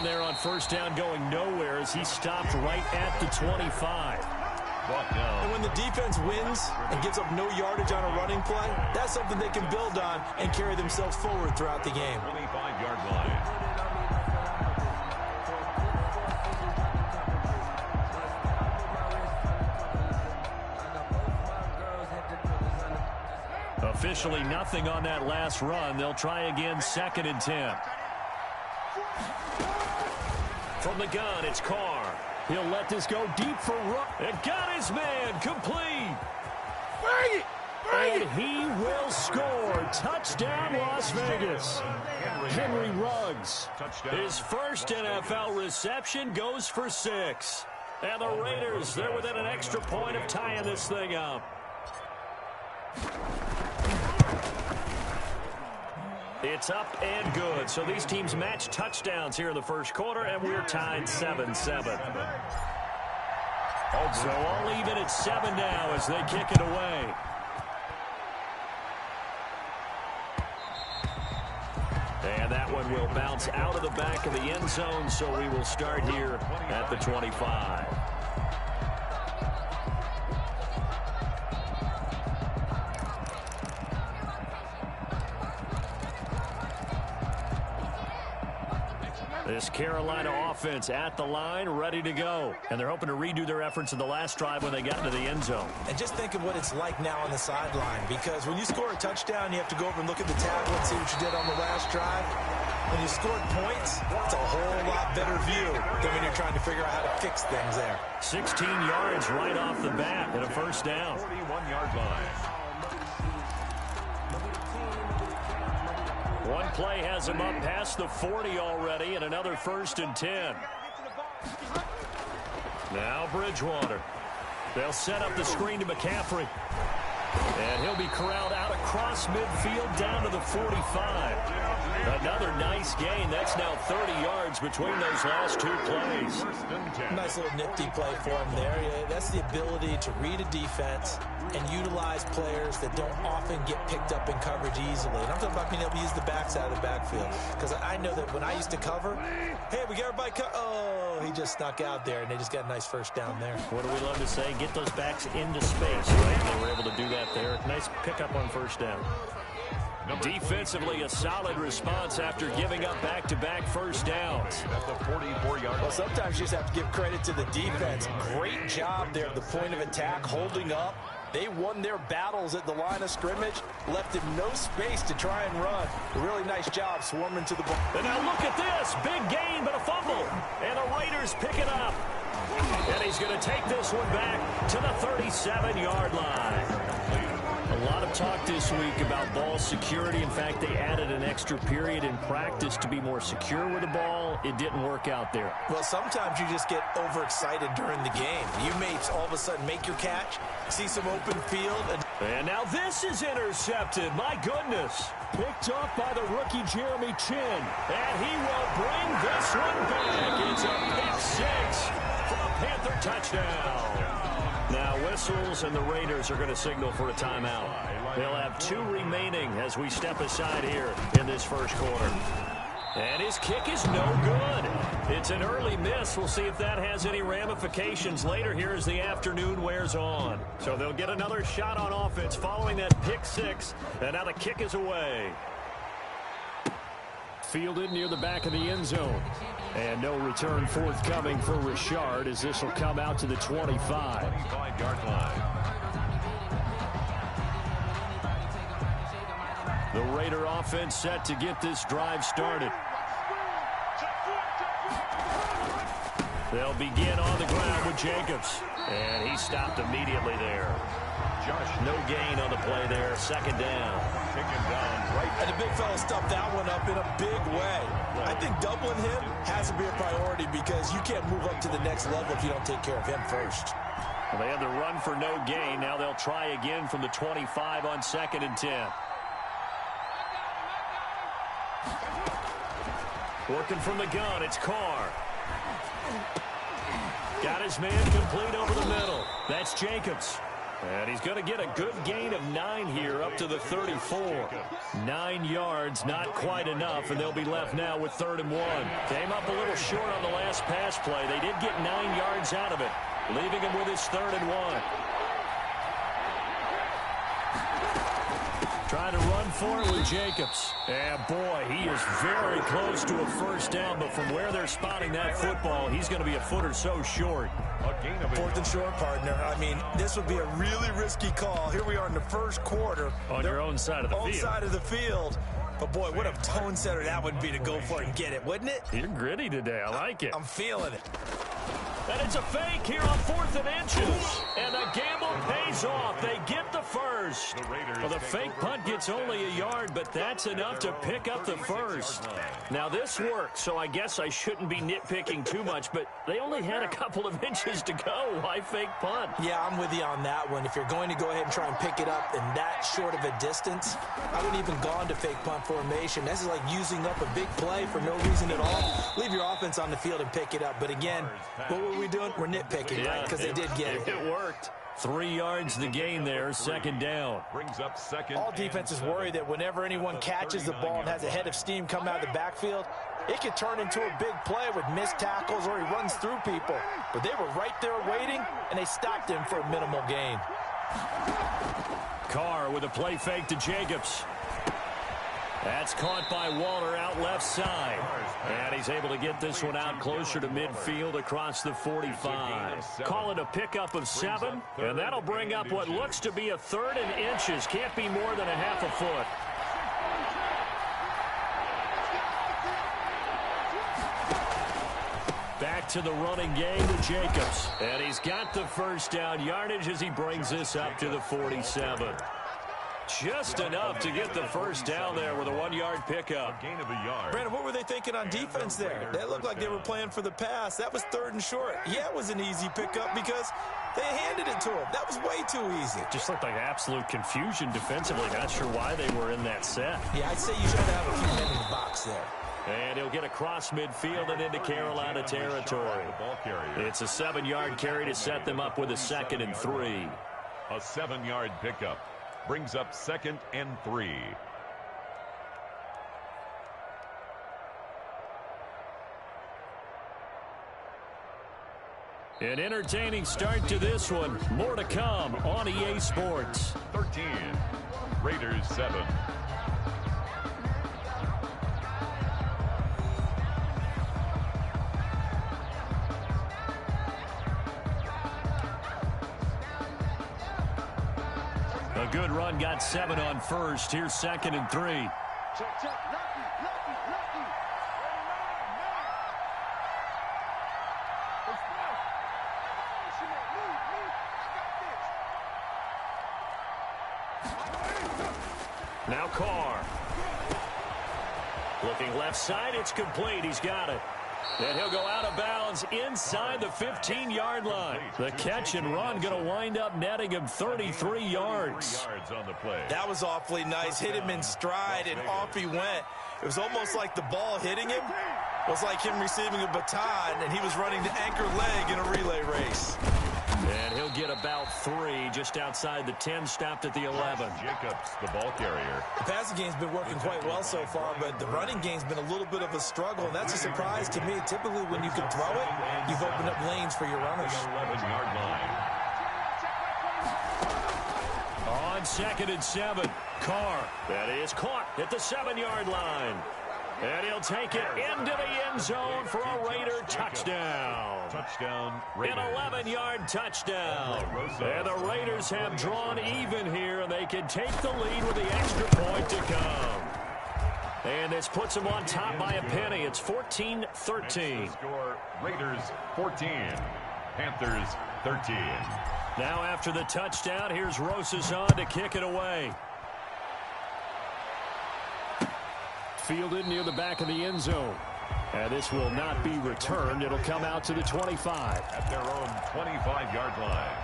there on first down going nowhere as he stopped right at the 25. And when the defense wins and gives up no yardage on a running play, that's something they can build on and carry themselves forward throughout the game. 25-yard line. Officially nothing on that last run. They'll try again, 2nd and 10. From the gun, it's Carr. He'll let this go deep for Rook. And got his man complete. Bring it! Bring And it! he will score. Touchdown, Las Vegas. Henry Ruggs. His first NFL reception goes for 6. And the Raiders, they're within an extra point of tying this thing up. It's up and good. So these teams match touchdowns here in the first quarter, and we're tied 7-7. So all even at 7 now as they kick it away. And that one will bounce out of the back of the end zone, so we will start here at the 25. This Carolina offense at the line, ready to go. And they're hoping to redo their efforts in the last drive when they got into the end zone. And just think of what it's like now on the sideline, because when you score a touchdown, you have to go over and look at the tablet and see what you did on the last drive. When you scored points, it's a whole lot better view than when you're trying to figure out how to fix things there. 16 yards right off the bat and a first down. 41-yard line. One play has him up past the 40 already, and another 1st and 10. Now Bridgewater. They'll set up the screen to McCaffrey. And he'll be corralled out across midfield down to the 45. Another nice gain. That's now 30 yards between those last 2 plays. Nice little nifty play for him there. Yeah, that's the ability to read a defense and utilize players that don't often get picked up in coverage easily. And I'm talking about being able to use the backs out of the backfield. Because I know that when I used to cover, hey, we got everybody oh, he just snuck out there, and they just got a nice first down there. What do we love to say? Get those backs into space, right? They were able to do that there. Nice pickup on first down. Defensively, a solid response after giving up back-to-back first downs. At the 44-yard Well, sometimes you just have to give credit to the defense. Great job there at the point of attack, holding up. They won their battles at the line of scrimmage, left him no space to try and run. A really nice job swarming to the ball. And now look at this. Big gain, but a fumble. And the Raiders pick it up. And he's going to take this one back to the 37-yard line. A lot of talk this week about ball security. In fact, they added an extra period in practice to be more secure with the ball. It didn't work out there. Well, sometimes you just get overexcited during the game. You may all of a sudden make your catch, see some open field. And now this is intercepted. My goodness. Picked off by the rookie Jeremy Chin. And he will bring this one back. It's a pick 6 for a Panther touchdown. Now whistles, and the Raiders are going to signal for a timeout. They'll have 2 remaining as we step aside here in this first quarter. And his kick is no good. It's an early miss. We'll see if that has any ramifications later here as the afternoon wears on. So they'll get another shot on offense following that pick 6. And now the kick is away. Fielded near the back of the end zone. And no return forthcoming for Richard as this will come out to the 25. 25-yard line. The Raider offense set to get this drive started. They'll begin on the ground with Jacobs. And he stopped immediately there. No gain on the play there. 2nd down. Taken down right. And the big fella stuffed that one up in a big way. I think doubling him has to be a priority because you can't move up to the next level if you don't take care of him first. Well, they had the run for no gain. Now they'll try again from the 25 on 2nd and 10. Working from the gun, it's Carr. Got his man complete over the middle. That's Jacobs. And he's going to get a good gain of 9 here up to the 34. 9 yards, not quite enough, and they'll be left now with 3rd and 1. Came up a little short on the last pass play. They did get 9 yards out of it, leaving him with his 3rd and 1. Trying to run for it with Jacobs. And boy, he is very close to a first down, but from where they're spotting that football, he's going to be a foot or so short. 4th and short, partner. I mean, this would be a really risky call. Here we are in the first quarter. On your own side of the field. Own side of the field. But boy, what a tone setter that would be to go for it and get it, wouldn't it? You're gritty today. I like it. I'm feeling it. And it's a fake here on 4th and inches. And the gamble pays off. They get the first. Well, the fake punt gets only a yard, but that's enough to pick up the first. Now, this worked, so I guess I shouldn't be nitpicking too much, but they only had a couple of inches to go. Why fake punt? Yeah, I'm with you on that one. If you're going to go ahead and try and pick it up in that short of a distance, I wouldn't even gone to fake punt formation. This is like using up a big play for no reason at all. Leave your offense on the field and pick it up. But again, what were we doing? We're nitpicking, right? Because they did get it. It worked. 3 yards the gain there, 2nd down. Brings up 2nd. All defenses worry that whenever anyone catches the ball and has a head of steam come out of the backfield, it could turn into a big play with missed tackles or he runs through people. But they were right there waiting, and they stopped him for a minimal gain. Carr with a play fake to Jacobs. That's caught by Waller out left side. And he's able to get this one out closer to midfield across the 45. Call it a pickup of 7, and that'll bring up what looks to be a 3rd and inches. Can't be more than a half a foot. Back to the running game to Jacobs. And he's got the first down yardage as he brings this up to the 47. Just enough to get the first down there with a 1-yard pickup. Gain of a yard. Brandon, what were they thinking on defense there? That looked like they were playing for the pass. That was 3rd and short. Yeah, it was an easy pickup because they handed it to him. That was way too easy. Just looked like absolute confusion defensively. Not sure why they were in that set. Yeah, I'd say you should have a few men in the box there. And he'll get across midfield and into Carolina territory. It's a 7-yard carry to set them up with a 2nd and 3. A 7-yard pickup. Brings up 2nd and 3. An entertaining start to this one. More to come on EA Sports. 13. Raiders 7. A good run, got 7 on first. Here's 2nd and 3. Check, check. Lucky. Now Carr. Looking left side, it's complete. He's got it. And he'll go out of bounds inside the 15-yard line. The catch and run going to wind up netting him 33 yards. On the play. That was awfully nice. Hit him in stride, and off he went. It was almost like the ball hitting him was like him receiving a baton, and he was running the anchor leg in a relay race. And he'll get about 3 just outside the 10, stopped at the 11. Jacobs, the ball carrier. The passing game's been working quite well so far, but the running game's been a little bit of a struggle, and that's a surprise to me. Typically, when you can throw it, you've opened up lanes for your runners. 11-yard line. On 2nd and 7, Carr. That is caught at the 7-yard line. And he'll take it into the end zone for a Raider touchdown. Touchdown, Raiders. An 11-yard touchdown. And the Raiders have drawn even here, and they can take the lead with the extra point to come. And this puts them on top by a penny. It's 14-13. Score, Raiders 14, Panthers 13. Now after the touchdown, here's Rosas on to kick it away. Fielded near the back of the end zone. And this will not be returned. It'll come out to the 25. At their own 25-yard line.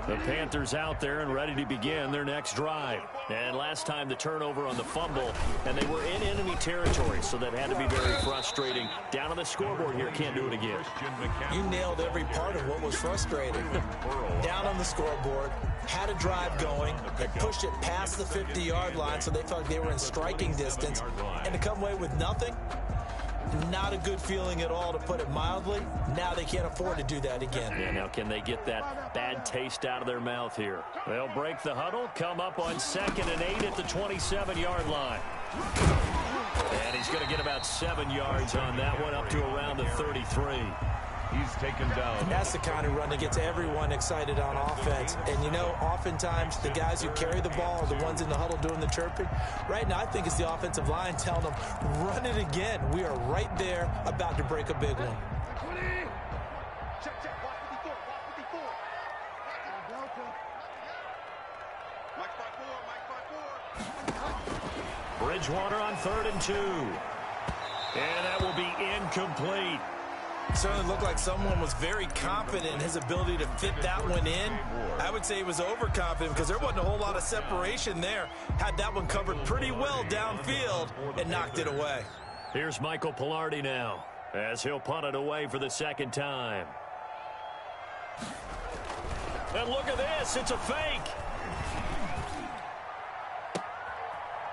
The Panthers out there and ready to begin their next drive. And last time the turnover on the fumble, and they were in enemy territory, so that had to be very frustrating. Down on the scoreboard here, can't do it again. You nailed every part of what was frustrating. Down on the scoreboard, had a drive going, and pushed it past the 50-yard line so they felt like they were in striking distance, and to come away with nothing, not a good feeling at all, to put it mildly. Now they can't afford to do that again. Yeah, now can they get that bad taste out of their mouth here? They'll break the huddle, come up on 2nd and 8 at the 27-yard line. And he's going to get about 7 yards on that one, up to around the 33. He's taken down. That's the kind of run that gets everyone excited on offense. And, you know, oftentimes the guys who carry the ball are the ones in the huddle doing the chirping. Right now, I think it's the offensive line telling them, run it again. We are right there about to break a big one. Check, check. Watch 54. Watch 54. Mike 5-4. Bridgewater on 3rd and 2. And that will be incomplete. Certainly looked like someone was very confident in his ability to fit that one in. I would say he was overconfident because there wasn't a whole lot of separation there. Had that one covered pretty well downfield and knocked it away. Here's Michael Pilardi now, as he'll punt it away for the 2nd time. And look at this, it's a fake.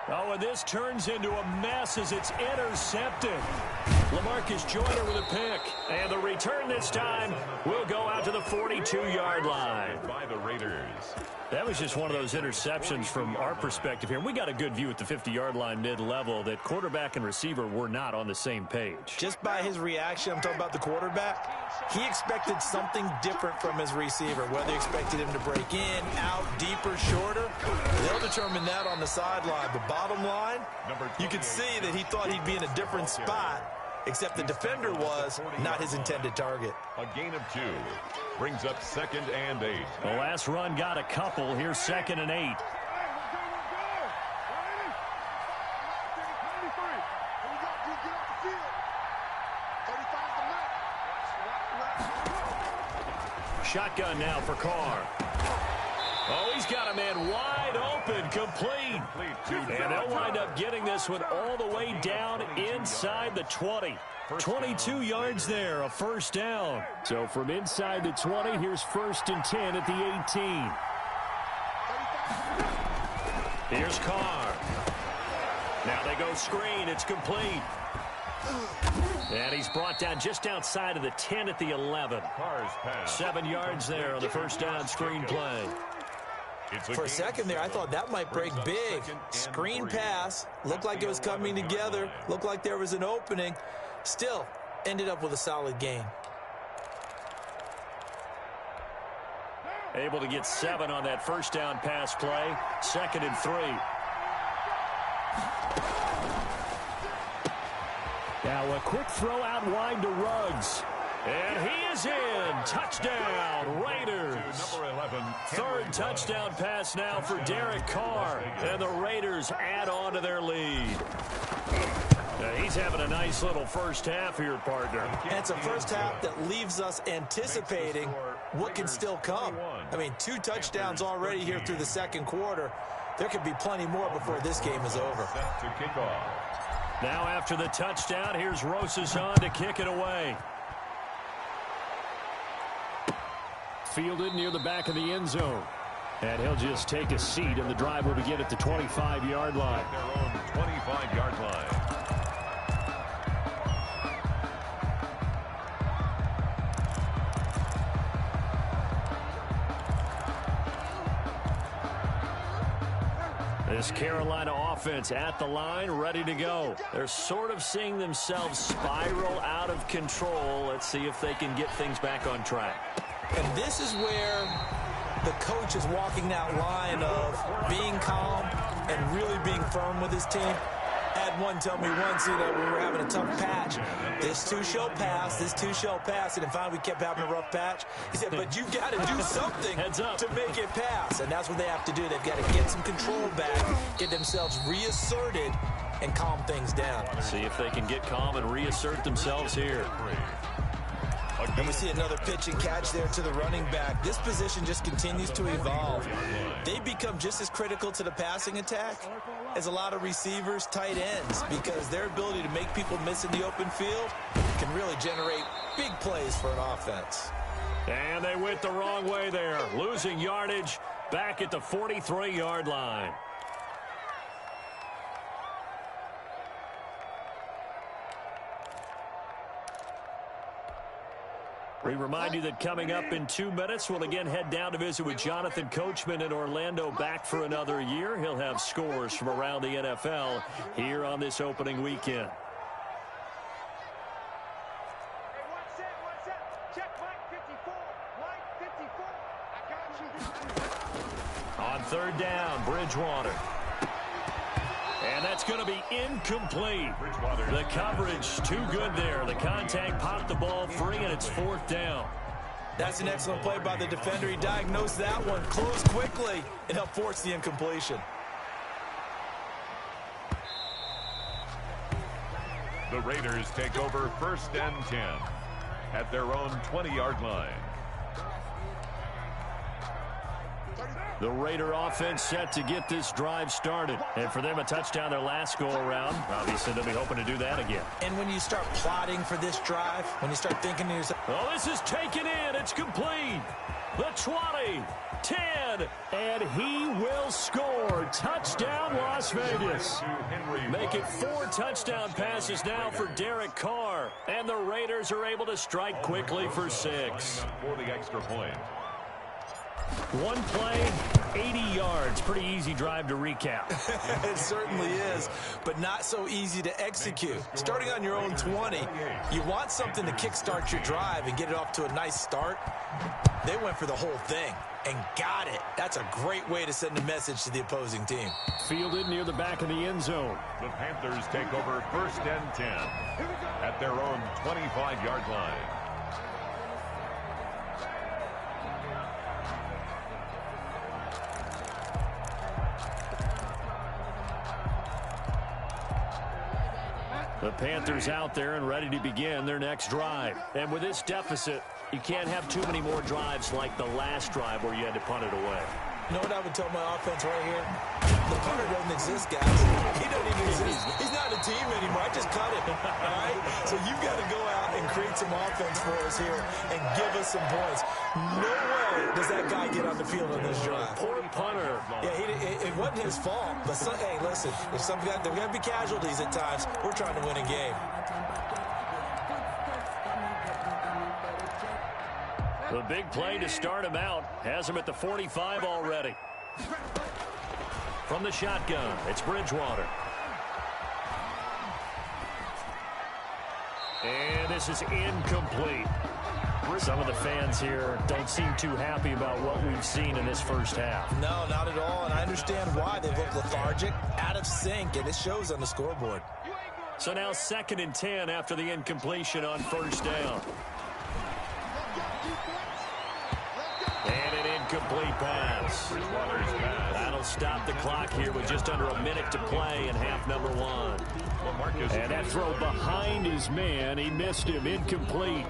Oh, and this turns into a mess as it's intercepted. LaMarcus Joyner with a pick. And the return this time will go out to the 42-yard line. By the Raiders. That was just one of those interceptions from our perspective here. We got a good view at the 50-yard line mid-level that quarterback and receiver were not on the same page. Just by his reaction, I'm talking about the quarterback, he expected something different from his receiver. Whether he expected him to break in, out, deeper, shorter, they'll determine that on the sideline. But bottom line, you could see that he thought he'd be in a different spot, except the defender was not his intended target. A gain of 2 brings up 2nd and 8. The last run got a couple. Here's 2nd and 8. Shotgun now for Carr. Oh, he's got a man wide open, complete. And they'll wind up getting this one all the way down inside the 20. 22 yards there, a first down. So from inside the 20, here's 1st and 10 at the 18. Here's Carr. Now they go screen. It's complete. And he's brought down just outside of the 10 at the 11. 7 yards there on the first down screen play. For a second there, I thought that might break big. Screen pass. Looked like it was coming together. Looked like there was an opening. Still, ended up with a solid gain. Able to get 7 on that first down pass play. 2nd and 3. Now a quick throw out wide to Ruggs. And he is in. Touchdown, Raiders. Third touchdown pass now for Derek Carr. And the Raiders add on to their lead. Now he's having a nice little first half here, partner. And it's a first half that leaves us anticipating what can still come. I mean, 2 touchdowns already here through the second quarter. There could be plenty more before this game is over. Now after the touchdown, here's Rosas on to kick it away. Fielded near the back of the end zone. And he'll just take a seat, and the drive will begin at the 25-yard line. Their own 25-yard line. This Carolina offense at the line, ready to go. They're sort of seeing themselves spiral out of control. Let's see if they can get things back on track. And this is where the coach is walking that line of being calm and really being firm with his team. I had one tell me once, you know, we were having a tough patch. This too shall pass, this too shall pass. And finally we kept having a rough patch. He said, but you got to do something to make it pass. And that's what they have to do. They've got to get some control back, get themselves reasserted, and calm things down. See if they can get calm and reassert themselves here. And we see another pitch and catch there to the running back. This position just continues to evolve. They become just as critical to the passing attack as a lot of receivers, tight ends, because their ability to make people miss in the open field can really generate big plays for an offense. And they went the wrong way there, losing yardage back at the 43-yard line. We remind you that coming up in 2 minutes, we'll again head down to visit with Jonathan Coachman in Orlando, back for another year. He'll have scores from around the NFL here on this opening weekend. On third down, Bridgewater. And that's going to be incomplete. The coverage too good there. The contact popped the ball free, and it's fourth down. That's an excellent play by the defender. He diagnosed that one, closed quickly, and helped force the incompletion. The Raiders take over 1st and 10 at their own 20-yard line. The Raider offense set to get this drive started. And for them, a touchdown their last go-around. Obviously, they'll be hoping to do that again. And when you start plotting for this drive, when you start thinking to yourself, oh, this is taken in. It's complete. The 20, 10, and he will score. Touchdown, Las Vegas. Make it 4 touchdown passes now for Derek Carr. And the Raiders are able to strike quickly for 6. For the extra point. One play, 80 yards. Pretty easy drive to recap. It certainly is, but not so easy to execute. Starting on your own 20, you want something to kickstart your drive and get it off to a nice start. They went for the whole thing and got it. That's a great way to send a message to the opposing team. Fielded near the back of the end zone. The Panthers take over 1st and 10 at their own 25-yard line. The Panthers out there and ready to begin their next drive. And with this deficit, you can't have too many more drives like the last drive where you had to punt it away. You know what I would tell my offense right here? The punter doesn't exist, guys. He doesn't even exist. He's not a team anymore. I just cut him, all right? So you've got to go out and create some offense for us here and give us some points. No way does that guy get on the field on this drive. Poor punter. Yeah, it wasn't his fault. But, hey, listen, if there got to be casualties at times, we're trying to win a game. The big play to start him out has him at the 45 already. From the shotgun, it's Bridgewater. And this is incomplete. Some of the fans here don't seem too happy about what we've seen in this first half. No, not at all, and I understand why. They look lethargic, out of sync, and it shows on the scoreboard. So now 2nd and 10 after the incompletion on first down. And an incomplete pass. That'll stop the clock here with just under a minute to play in half number 1. And that throw behind his man. He missed him. Incomplete.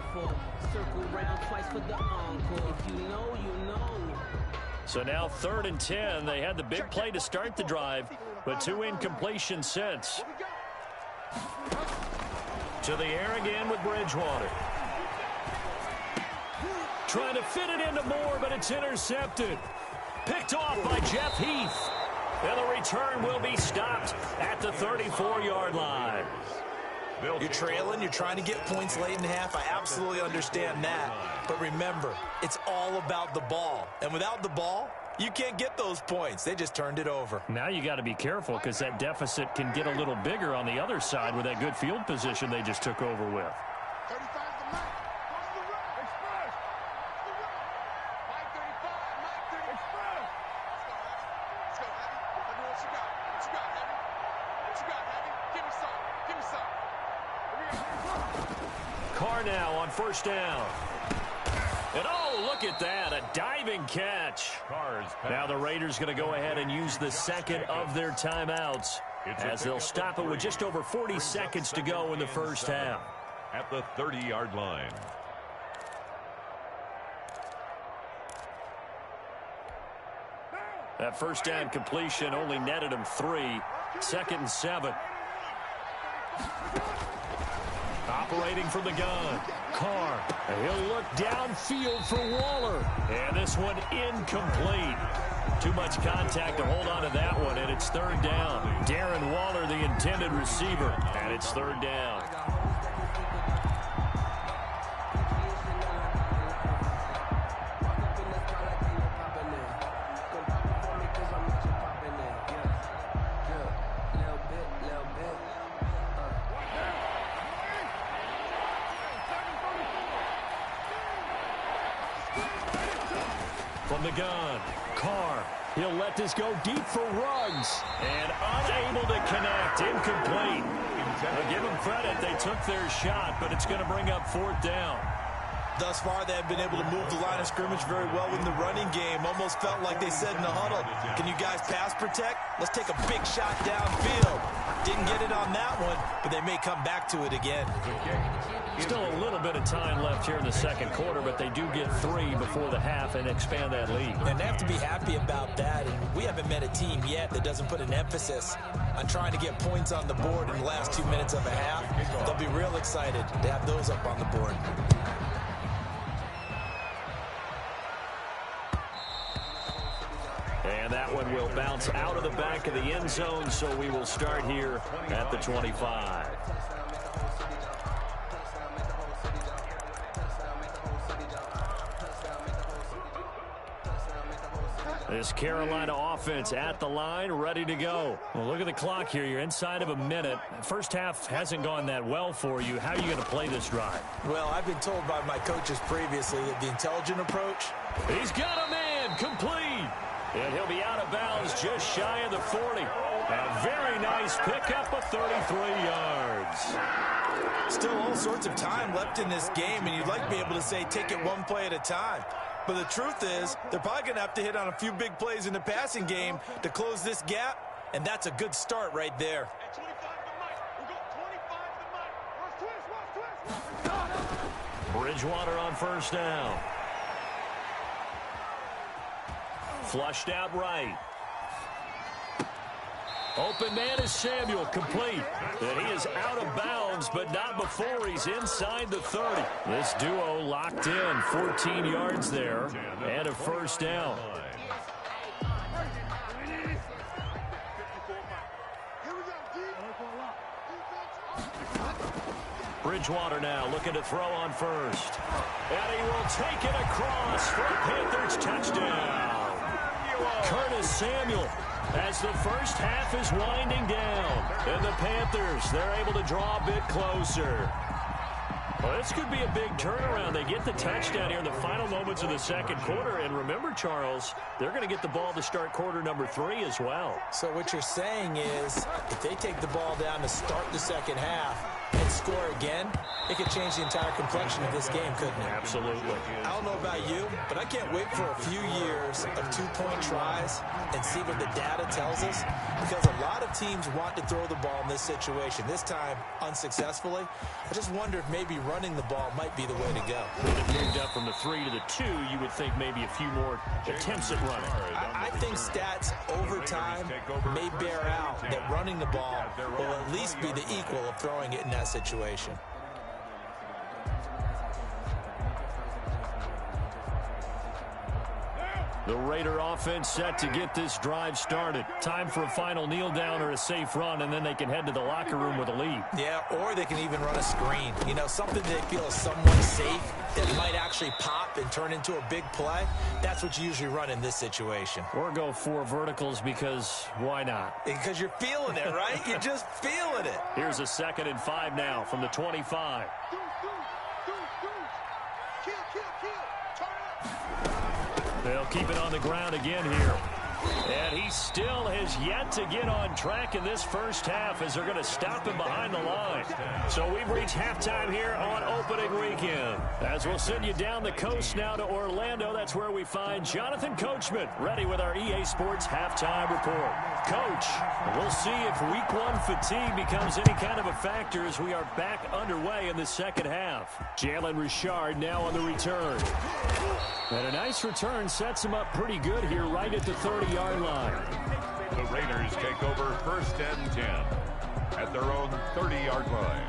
So now 3rd and 10. They had the big play to start the drive, but 2 incompletions since. To the air again with Bridgewater. Trying to fit it into Moore, but it's intercepted. Picked off by Jeff Heath. And the return will be stopped at the 34-yard line. You're trailing. You're trying to get points late in half. I absolutely understand that. But remember, it's all about the ball. And without the ball, you can't get those points. They just turned it over. Now you got to be careful because that deficit can get a little bigger on the other side with that good field position they just took over with. 35 the mark. Goes to the right. Express. To the right. Mike 35. Mike 35. Let's go, Heavy. Let me know what you got. What you got, Heavy? What you got, Heavy? Give me some. Give me some. Carr now on first down. And oh, look at that, a diving catch. Now the Raiders going to go ahead and use the second of their timeouts as they'll stop it with just over 40 seconds to go in the first half. At the 30-yard line. That first down completion only netted him 3. 2nd and 7. Operating from the gun. Carr. He'll look downfield for Waller. And this one incomplete. Too much contact to hold on to that one, and it's 3rd down. Darren Waller, the intended receiver, and it's 3rd down. From the gun, Carr. He'll let this go deep for Ruggs. And unable to connect. Incomplete. I'll give them credit. They took their shot, but it's going to bring up 4th down. Thus far, they have been able to move the line of scrimmage very well in the running game. Almost felt like they said in the huddle, can you guys pass protect? Let's take a big shot downfield. Didn't get it on that one, but they may come back to it again. Still a little bit of time left here in the 2nd quarter, but they do get 3 before the half and expand that lead. And they have to be happy about that. And we haven't met a team yet that doesn't put an emphasis on trying to get points on the board in the last 2 minutes of a half. They'll be real excited to have those up on the board. And that one will bounce out of the back of the end zone, so we will start here at the 25. This Carolina offense at the line, ready to go. Well, look at the clock here. You're inside of a minute. First half hasn't gone that well for you. How are you going to play this drive? Well, I've been told by my coaches previously that the intelligent approach. He's got a man complete. And he'll be out of bounds just shy of the 40. A very nice pickup of 33 yards. Still all sorts of time left in this game, and you'd like to be able to say take it one play at a time. But the truth is, they're probably going to have to hit on a few big plays in the passing game to close this gap, and that's a good start right there. Bridgewater on 1st down. Flushed out right. Open man is Samuel, complete. And he is out of bounds, but not before he's inside the 30. This duo locked in, 14 yards there, and a 1st down. Bridgewater now looking to throw on 1st. And he will take it across for a Panthers touchdown. Curtis Samuel, as the first half is winding down. And the Panthers, they're able to draw a bit closer. Well, this could be a big turnaround. They get the touchdown here in the final moments of the 2nd quarter. And remember, Charles, they're going to get the ball to start quarter number 3 as well. So what you're saying is, if they take the ball down to start the 2nd half and score again, it could change the entire complexion of this game, couldn't it? Absolutely. I don't know about you, but I can't wait for a few years of 2-point tries and see what the data tells us, because a lot of teams want to throw the ball in this situation, this time unsuccessfully. I just wonder if maybe running the ball might be the way to go. When it moved up from the 3 to the 2, you would think maybe a few more attempts at running. I think stats over time may bear out that running the ball will at least be the equal of throwing it in that situation. The Raider offense set to get this drive started. Time for a final kneel down or a safe run, and then they can head to the locker room with a lead. Yeah, or they can even run a screen. You know, something they feel is somewhat safe that might actually pop and turn into a big play. That's what you usually run in this situation. Or go 4 verticals because why not? Because you're feeling it, right? You're just feeling it. Here's a 2nd and 5 now from the 25. They'll keep it on the ground again here. And he still has yet to get on track in this first half as they're going to stop him behind the line. So we've reached halftime here on opening weekend. As we'll send you down the coast now to Orlando, that's where we find Jonathan Coachman ready with our EA Sports halftime report. Coach, we'll see if week 1 fatigue becomes any kind of a factor as we are back underway in the second half. Jalen Richard now on the return. And a nice return sets him up pretty good here right at the 30. 40-yard line. The Raiders take over first and 10 at their own 30-yard line.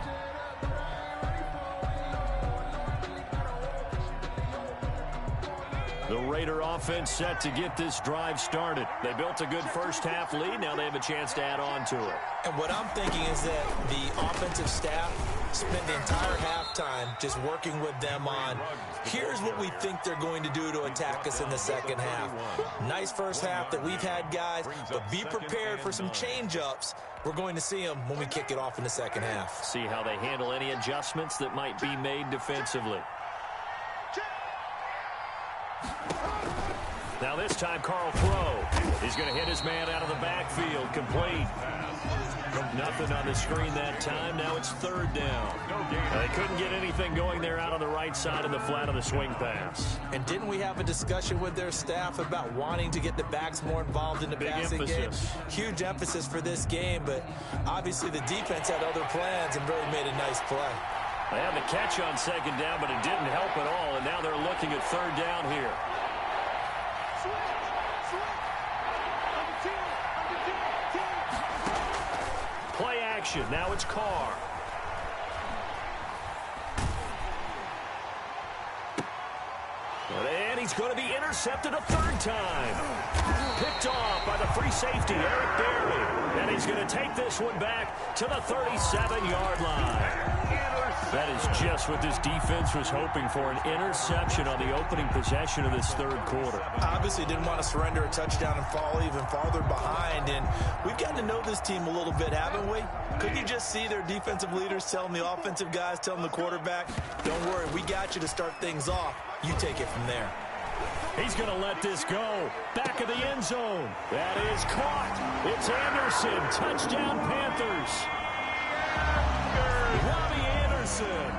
The Raider offense set to get this drive started. They built a good first-half lead. Now they have a chance to add on to it. And what I'm thinking is that the offensive staff spent the entire halftime just working with them on, here's what we think they're going to do to attack us in the second half. Nice first half that we've had, guys, but be prepared for some change-ups. We're going to see them when we kick it off in the second half. See how they handle any adjustments that might be made defensively. Now this time, Carl throw. He's going to hit his man out of the backfield. Complete. Nothing on the screen that time. Now it's third down. They couldn't get anything going there out on the right side of the flat of the swing pass. And didn't we have a discussion with their staff about wanting to get the backs more involved in the passing game? Huge emphasis for this game, but obviously the defense had other plans and really made a nice play. They had the catch on second down, but it didn't help at all, and now they're looking at third down here. Play action. Now it's Carr. And he's going to be intercepted a third time. Picked off by the free safety, Eric Berry. And he's going to take this one back to the 37-yard line. That is just what this defense was hoping for, an interception on the opening possession of this third quarter. Obviously didn't want to surrender a touchdown and fall even farther behind, and we've gotten to know this team a little bit, haven't we? Couldn't you just see their defensive leaders telling the offensive guys, telling the quarterback, don't worry, we got you to start things off. You take it from there. He's going to let this go. Back of the end zone. That is caught. It's Anderson. Touchdown, Panthers. Robbie Anderson,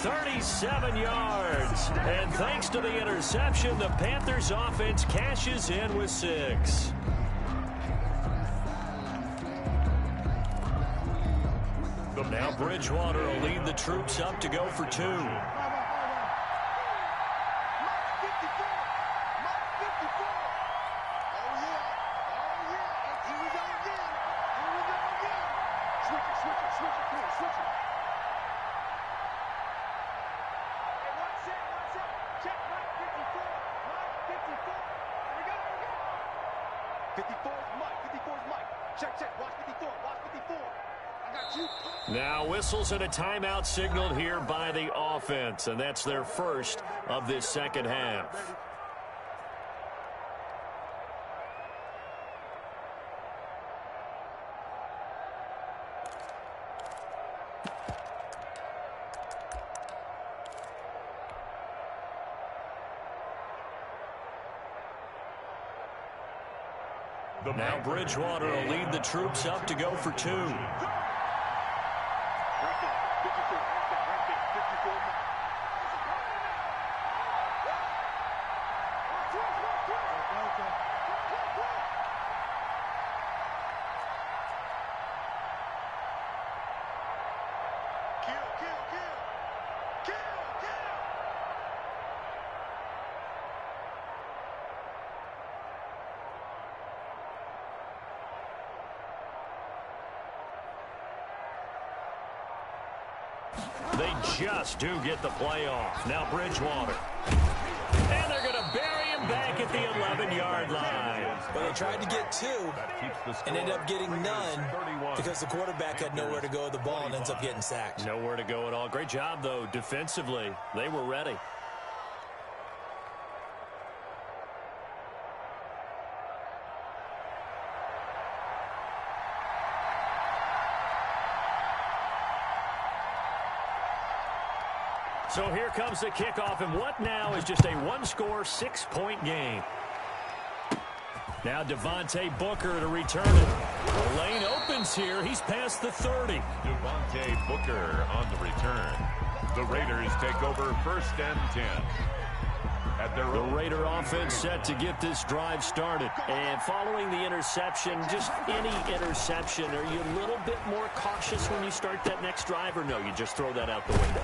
37 yards. And thanks to the interception, the Panthers offense cashes in with 6. Now Bridgewater will lead the troops up to go for 2. Now whistles and a timeout signaled here by the offense, and that's their first of this second half. Now Bridgewater will lead the troops up to go for 2. They just do get the playoff. Now Bridgewater. And they're going to bury him back at the 11-yard line. But they tried to get 2 and ended up getting none because the quarterback had nowhere to go with the ball and ends up getting sacked. Nowhere to go at all. Great job, though, defensively. They were ready. So here comes the kickoff, and what now is just a one-score, 6-point game. Now Devontae Booker to return it. The lane opens here. He's past the 30. Devontae Booker on the return. The Raiders take over first and 10. The Raider offense set to get this drive started. And following the interception, just any interception, are you a little bit more cautious when you start that next drive, or no, you just throw that out the window?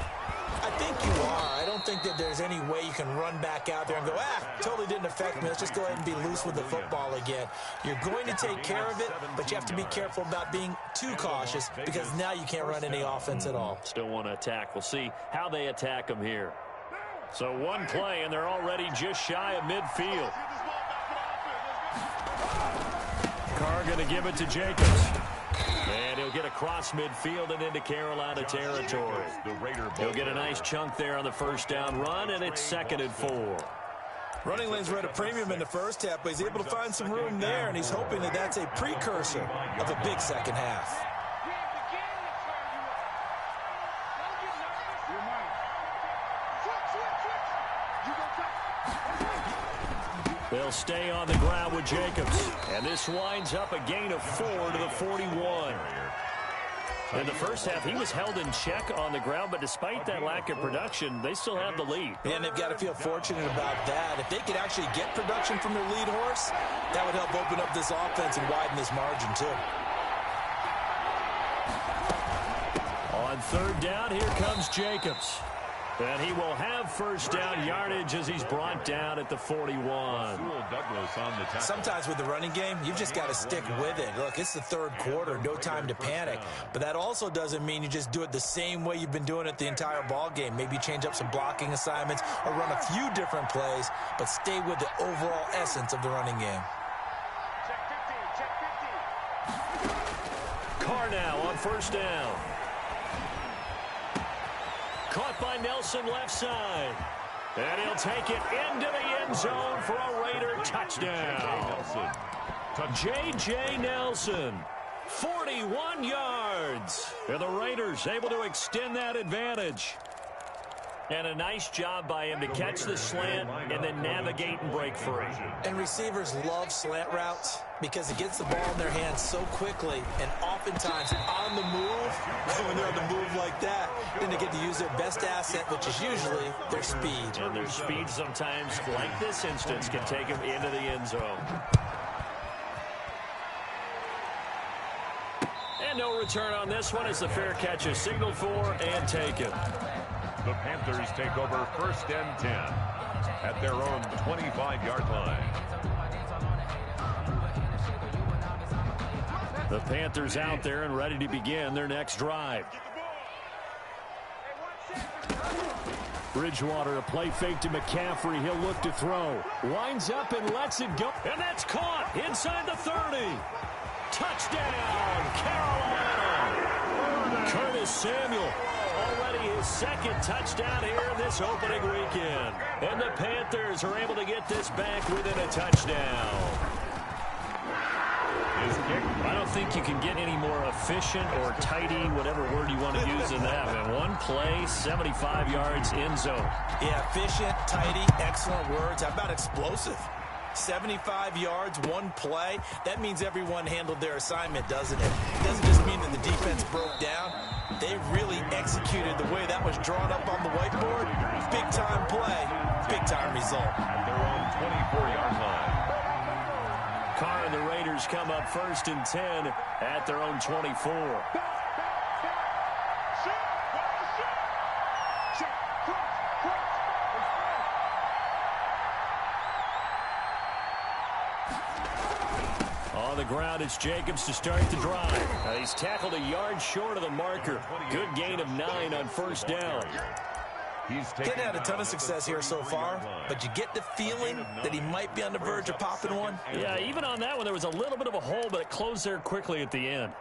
I think you are. I don't think that there's any way you can run back out there and go, totally didn't affect me. Let's just go ahead and be loose with the football again. You're going to take care of it, but you have to be careful about being too cautious because now you can't run any offense at all. Still want to attack. We'll see how they attack them here. So one play, and they're already just shy of midfield. Carr going to give it to Jacobs. And he'll get across midfield and into Carolina territory. He'll get a nice chunk there on the first down run, and it's 2nd and 4. Running lanes were at a premium in the first half, but he's able to find some room there, and he's hoping that that's a precursor of a big second half. They'll stay on the ground with Jacobs. And this winds up a gain of 4 to the 41. In the first half, he was held in check on the ground, but despite that lack of production, they still have the lead. And they've got to feel fortunate about that. If they could actually get production from their lead horse, that would help open up this offense and widen this margin, too. On 3rd down, here comes Jacobs. And he will have first down yardage as he's brought down at the 41. Sometimes with the running game, you've just got to stick with it. Look, it's the 3rd quarter, no time to panic. But that also doesn't mean you just do it the same way you've been doing it the entire ball game. Maybe change up some blocking assignments or run a few different plays, but stay with the overall essence of the running game. Carr now on first down. Caught by Nelson left side. And he'll take it into the end zone for a Raider touchdown. J.J. Nelson, 41 yards. And the Raiders able to extend that advantage. And a nice job by him to catch the slant and then navigate and break free. And receivers love slant routes because it gets the ball in their hands so quickly and oftentimes on the move. And when they're on the move like that, then they get to use their best asset, which is usually their speed. And their speed sometimes, like this instance, can take them into the end zone. And no return on this one as the fair catch is signaled for and taken. The Panthers take over 1st and 10 at their own 25-yard line. The Panthers out there and ready to begin their next drive. Bridgewater, a play fake to McCaffrey. He'll look to throw. Winds up and lets it go. And that's caught inside the 30. Touchdown, Carolina. Curtis Samuel. Already his 2nd touchdown here this opening weekend. And the Panthers are able to get this back within a touchdown. I don't think you can get any more efficient or tidy, whatever word you want to use in that. Man, one play, 75 yards, end zone. Yeah, efficient, tidy, excellent words. How about explosive? 75 yards, one play. That means everyone handled their assignment, doesn't it? It doesn't just mean that the defense broke down. They really executed the way that was drawn up on the whiteboard. Big-time play, big-time result. At their own 24-yard line. Carr and the Raiders come up 1st and 10 at their own 24. On the ground, it's Jacobs to start the drive. He's tackled a yard short of the marker. Good gain of 9 on first down. Getting had a ton of success here so far, but you get the feeling that he might be on the verge of popping one. Yeah, even on that one, there was a little bit of a hole, but it closed there quickly at the end.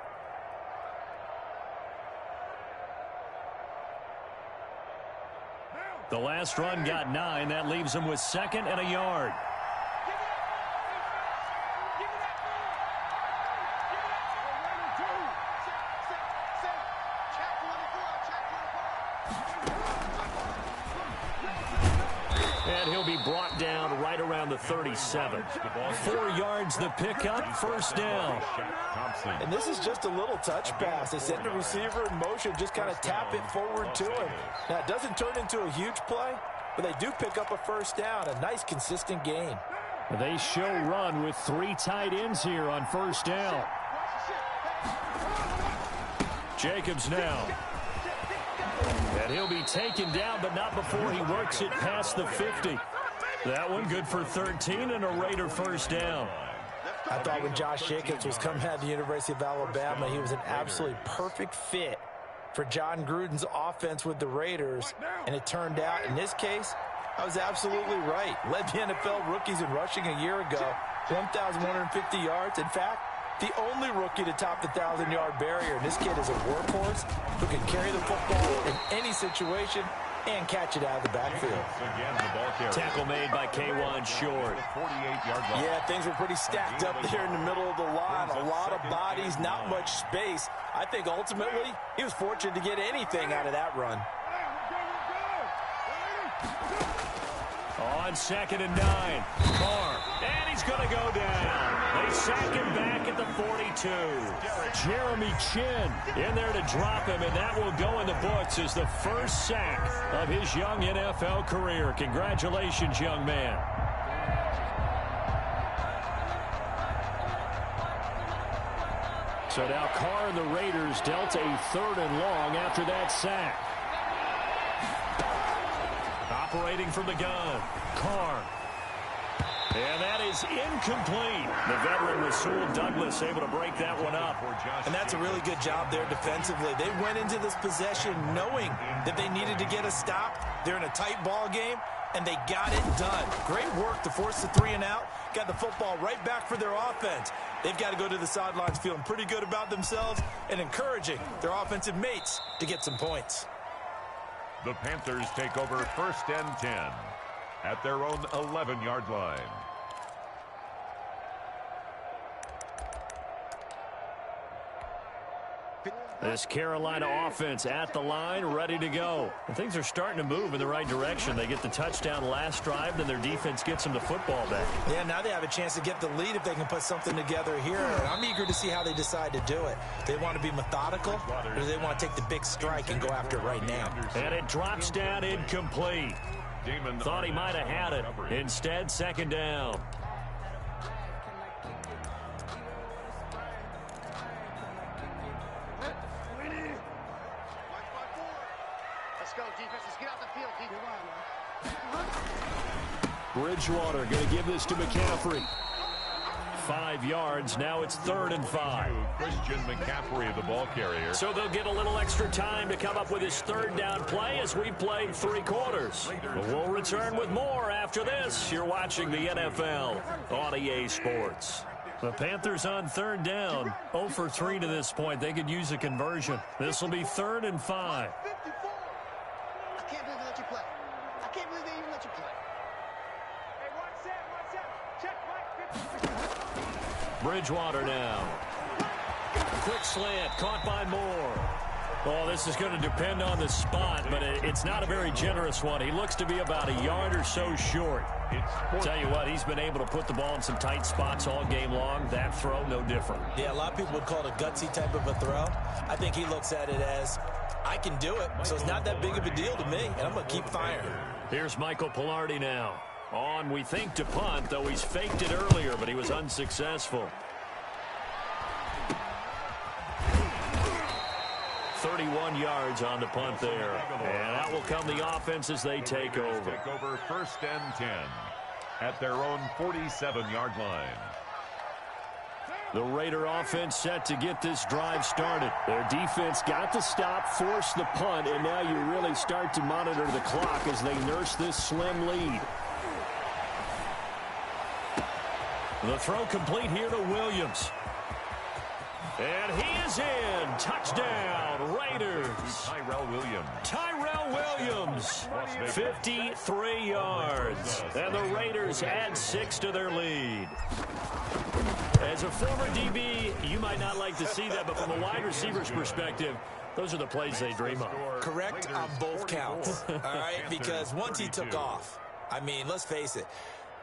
The last run got 9. That leaves him with 2nd and a yard. And he'll be brought down right around the 37. 4 yards the pickup, first down. And this is just a little touch pass. They send the receiver in motion, just kind of tap it forward to him. Now, it doesn't turn into a huge play, but they do pick up a first down, a nice, consistent gain. They show run with 3 tight ends here on first down. Jacobs now. And And he'll be taken down, but not before he works it past the 50. That one good for 13 and a Raider first down. I thought when Josh Jacobs was coming out of the University of Alabama, he was an absolutely perfect fit for John Gruden's offense with the Raiders. And it turned out, in this case, I was absolutely right. Led the NFL rookies in rushing a year ago, 1,150 yards. In fact, the only rookie to top the 1,000-yard barrier. And this kid is a workhorse who can carry the football in any situation and catch it out of the backfield. Again, the ball carrier. Tackle made by K1 Short. 48-yard line. Yeah, things were pretty stacked up there in the middle of the line. A lot of bodies, not much space. I think ultimately he was fortunate to get anything out of that run. On 2nd and 9, Carr, and he's going to go down. They sack him back at the 42. Jeremy Chin in there to drop him, and that will go in the books as the first sack of his young NFL career. Congratulations, young man. So now Carr and the Raiders dealt a 3rd and long after that sack. Operating from the gun, Carr. And that is incomplete. The veteran Rasul Douglas able to break that one up. And that's a really good job there defensively. They went into this possession knowing that they needed to get a stop. They're in a tight ball game, and they got it done. Great work to force the 3 and out. Got the football right back for their offense. They've got to go to the sidelines feeling pretty good about themselves and encouraging their offensive mates to get some points. The Panthers take over 1st and 10 at their own 11-yard line. This Carolina offense at the line, ready to go. And things are starting to move in the right direction. They get the touchdown last drive, then their defense gets them the football back. Yeah, now they have a chance to get the lead if they can put something together here. And I'm eager to see how they decide to do it. They want to be methodical, or do they want to take the big strike and go after it right now? And it drops down incomplete. Thought he might have had it. Instead, 2nd down. Let's go, defense. Let's get out the field, Bridgewater going to give this to McCaffrey. 5 yards. Now it's 3rd and 5. Christian McCaffrey, the ball carrier. So they'll get a little extra time to come up with his 3rd down play as we've played 3 quarters. But we'll return with more after this. You're watching the NFL on EA Sports. The Panthers on 3rd down. 0 for 3 to this point. They could use a conversion. This will be 3rd and 5. I can't believe they let you play. I can't believe they even let you play. Hey, 1-7. Check, Mike. Bridgewater now. Quick slant, caught by Moore. Oh, this is going to depend on the spot, but it's not a very generous one. He looks to be about a yard or so short. Tell you what, he's been able to put the ball in some tight spots all game long. That throw, no different. Yeah, a lot of people would call it a gutsy type of a throw. I think he looks at it as, I can do it, so it's not that big of a deal to me, and I'm going to keep firing. Here's Michael Pilardi now. On, we think, to punt, though he's faked it earlier, but he was unsuccessful. 31 yards on the punt there. And out will come the offense as they take over. Take over 1st and 10 at their own 47-yard line. The Raider offense set to get this drive started. Their defense got the stop, forced the punt, and now you really start to monitor the clock as they nurse this slim lead. The throw complete here to Williams. And he is in. Touchdown, Raiders. Tyrell Williams, 53 yards. And the Raiders add 6 to their lead. As a former DB, you might not like to see that, but from a wide receiver's perspective, those are the plays they dream of. Correct on both counts, all right? Because once he took off, I mean, let's face it,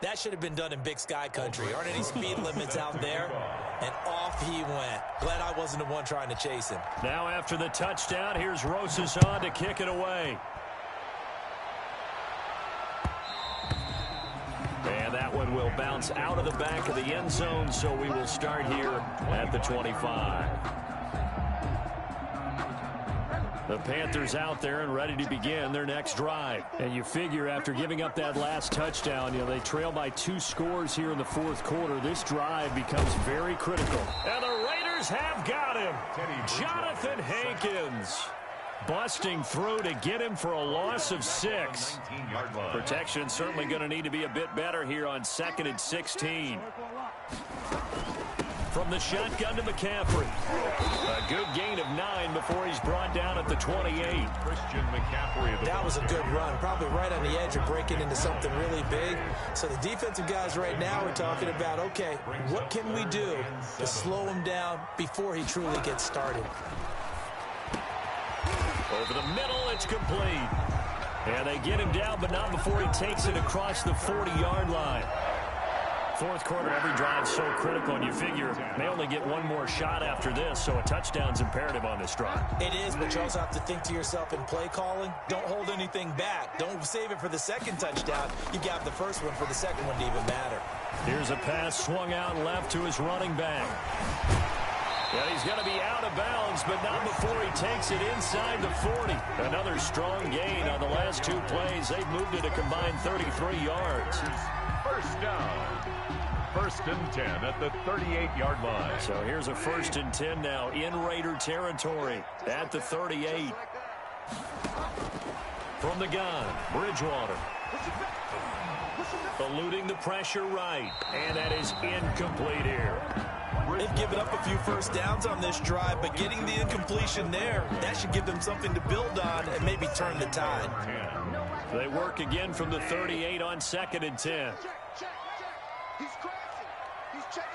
that should have been done in Big Sky country. Aren't any speed limits out there? And off he went. Glad I wasn't the one trying to chase him. Now after the touchdown, here's Rosas on to kick it away. And that one will bounce out of the back of the end zone, so we will start here at the 25. The Panthers out there and ready to begin their next drive. And you figure after giving up that last touchdown, they trail by 2 scores here in the fourth quarter. This drive becomes very critical. And the Raiders have got him. Jonathan Hankins busting through to get him for a loss of 6. Protection certainly going to need to be a bit better here on 2nd and 16. From the shotgun to McCaffrey. A good gain of 9 before he's brought down at the 28. Christian McCaffrey. That was a good run. Probably right on the edge of breaking into something really big. So the defensive guys right now are talking about, okay, what can we do to slow him down before he truly gets started? Over the middle, it's complete. And they get him down, but not before he takes it across the 40-yard line. Fourth quarter, every drive so critical, and you figure may only get one more shot after this, so a touchdown's imperative on this drive. It is, but you also have to think to yourself in play calling, don't hold anything back. Don't save it for the second touchdown. You got the first one for the second one to even matter. Here's a pass swung out left to his running back. And he's going to be out of bounds, but not before he takes it inside the 40. Another strong gain on the last 2 plays. They've moved it a combined 33 yards. First down. 1st and 10 at the 38-yard line. So here's a 1st and 10 now in Raider territory at the 38. From the gun, Bridgewater. Eluding the pressure right. And that is incomplete here. They've given up a few first downs on this drive, but getting the incompletion there, that should give them something to build on and maybe turn the tide. They work again from the 38 on 2nd and 10. He's crashing. He's checking.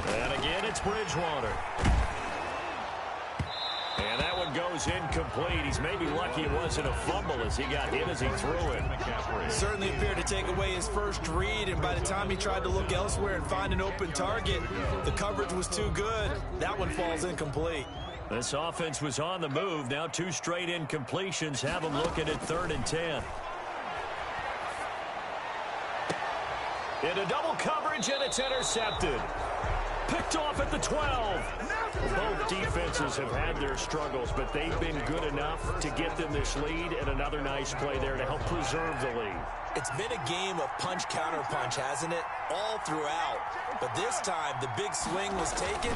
And again, it's Bridgewater. And that one goes incomplete. He's maybe lucky it wasn't a fumble as he got hit as he threw it. Certainly appeared to take away his first read, and by the time he tried to look elsewhere and find an open target, the coverage was too good. That one falls incomplete. This offense was on the move. Now 2 straight incompletions have them looking at 3rd and 10. Into double coverage, and it's intercepted. Picked off at the 12. Both defenses have had their struggles, but they've been good enough to get them this lead, and another nice play there to help preserve the lead. It's been a game of punch-counter-punch, hasn't it? All throughout. But this time, the big swing was taken,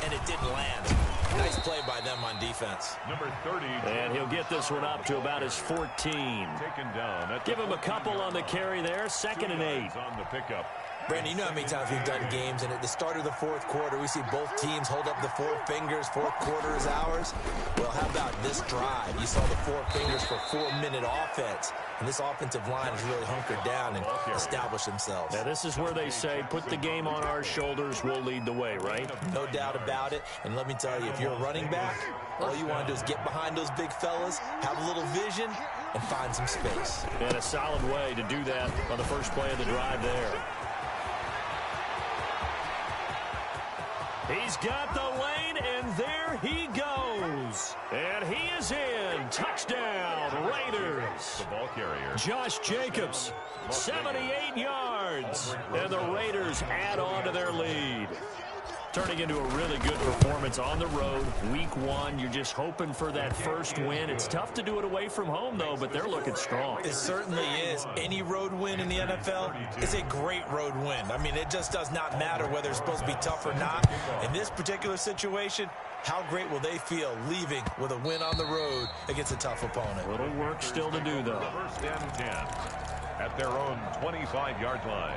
and it didn't land. Nice play by them on defense. Number 30. And he'll get this one up to about his 14. Taken down. Give him a couple on the carry there. 2nd and 8. On the pickup. Brandon, you know how many times we've done games, and at the start of the fourth quarter, we see both teams hold up the 4 fingers. Fourth quarter is ours. Well, how about this drive? You saw the 4 fingers for 4-minute offense, and this offensive line has really hunkered down and established themselves. Now, this is where they say, put the game on our shoulders, we'll lead the way, right? No doubt about it, and let me tell you, if you're a running back, all you want to do is get behind those big fellas, have a little vision, and find some space. And a solid way to do that on the first play of the drive there. He's got the lane, and there he goes. And he is in. Touchdown, Raiders. The ball carrier. Josh Jacobs, 78 yards. And the Raiders add on to their lead. Turning into a really good performance on the road. Week 1, you're just hoping for that first win. It's tough to do it away from home, though, but they're looking strong. It certainly is. Any road win in the NFL is a great road win. I mean, it just does not matter whether it's supposed to be tough or not. In this particular situation, how great will they feel leaving with a win on the road against a tough opponent? A little work still to do, though. 1st and 10 at their own 25-yard line.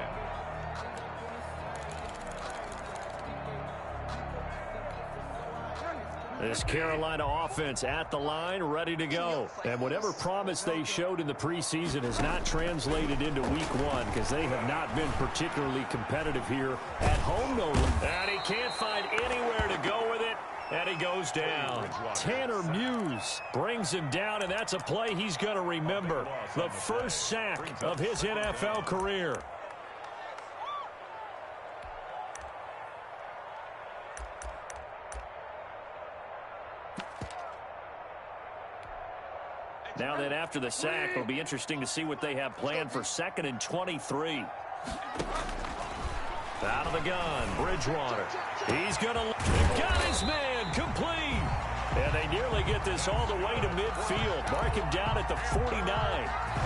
This Carolina offense at the line, ready to go. And whatever promise they showed in the preseason has not translated into week 1 because they have not been particularly competitive here at home, no. And he can't find anywhere to go with it, and he goes down. Tanner Muse brings him down, and that's a play he's going to remember. The first sack of his NFL career. Now then, after the sack, it'll be interesting to see what they have planned for 2nd and 23. Out of the gun, Bridgewater. He's going to got his man complete. And they nearly get this all the way to midfield. Mark him down at the 49.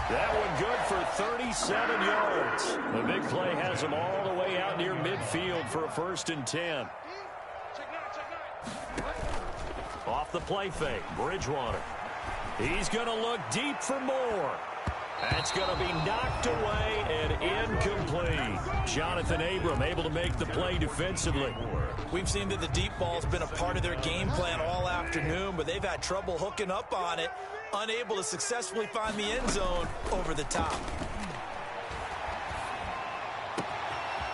That one good for 37 yards. The big play has him all the way out near midfield for a 1st and 10. Off the play fake, Bridgewater. He's going to look deep for more. That's going to be knocked away and incomplete. Jonathan Abram able to make the play defensively. We've seen that the deep ball's been a part of their game plan all afternoon, but they've had trouble hooking up on it, unable to successfully find the end zone over the top.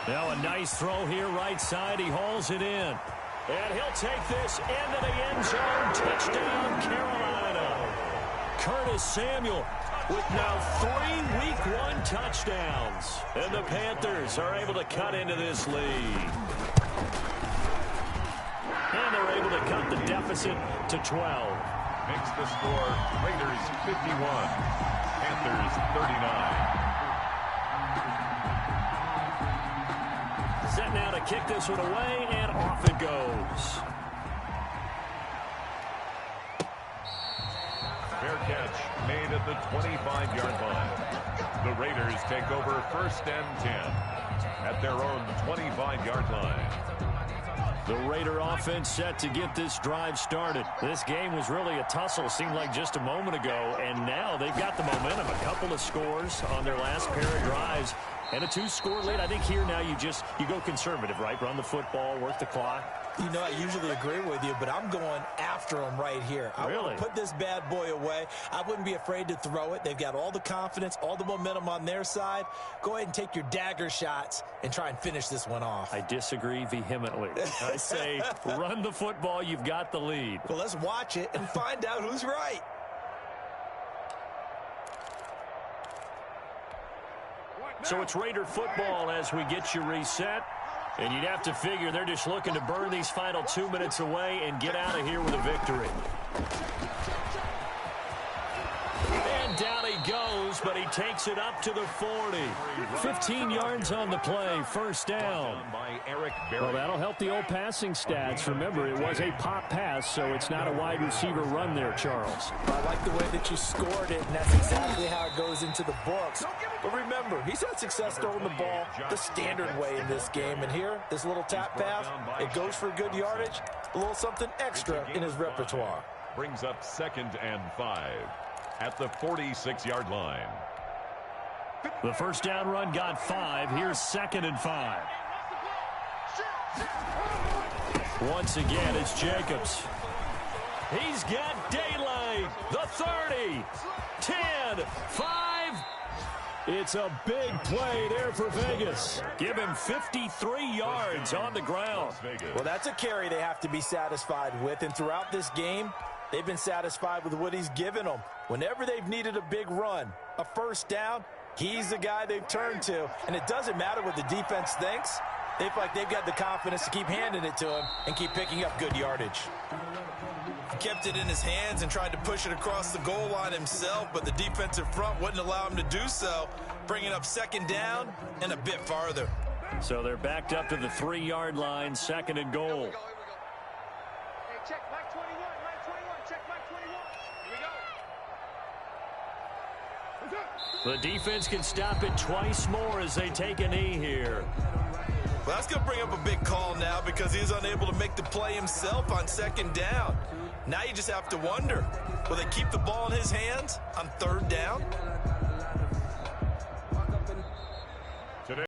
Now a nice throw here right side. He hauls it in. And he'll take this into the end zone. Touchdown, Carolina. Curtis Samuel with now 3 Week 1 touchdowns. And the Panthers are able to cut into this lead. And they're able to cut the deficit to 12. Makes the score Raiders 51, Panthers 39. Set now to kick this one away, and off it goes. Fair catch made at the 25-yard line. The Raiders take over 1st and 10 at their own 25-yard line. The Raider offense set to get this drive started. This game was really a tussle, seemed like just a moment ago, and now they've got the momentum. A couple of scores on their last pair of drives and a 2-score lead. I think here now you go conservative, right? Run the football, work the clock. You know, I usually agree with you, but I'm going after them right here. I want to put this bad boy away. I wouldn't be afraid to throw it. They've got all the confidence, all the momentum on their side. Go ahead and take your dagger shots and try and finish this one off. I disagree vehemently. I say run the football. You've got the lead. Well, let's watch it and find out who's right. So it's Raider football as we get you reset. And you'd have to figure they're just looking to burn these final 2 minutes away and get out of here with a victory. And down he goes, but he takes it up to the 40. 15 yards on the play, 1st down. Well, that'll help the old passing stats. Remember, it was a pop pass, so it's not a wide receiver run there, Charles. I like the way that you scored it, and that's exactly how it goes into the books. But remember, he's had success throwing the ball the standard way in this game. And here, this little tap pass, it goes for good yardage, a little something extra in his repertoire. Brings up 2nd and 5 at the 46-yard line. The 1st down run got 5. Here's 2nd and 5. Once again, it's Jacobs. He's got daylight. The 30, 10, 5. It's a big play there for Vegas. Give him 53 yards on the ground. Well, that's a carry they have to be satisfied with. And throughout this game, they've been satisfied with what he's given them. Whenever they've needed a big run, a 1st down, he's the guy they've turned to. And it doesn't matter what the defense thinks. They feel like they've got the confidence to keep handing it to him and keep picking up good yardage. He kept it in his hands and tried to push it across the goal line himself, but the defensive front wouldn't allow him to do so, bringing up 2nd down and a bit farther. So they're backed up to the 3-yard line, 2nd and goal. Here we go. Hey, check Mike 21, Mike 21, check Mike 21. Here we go. The defense can stop it twice more as they take a knee here. Well, that's going to bring up a big call now because he's unable to make the play himself on 2nd down. Now you just have to wonder, will they keep the ball in his hands on 3rd down?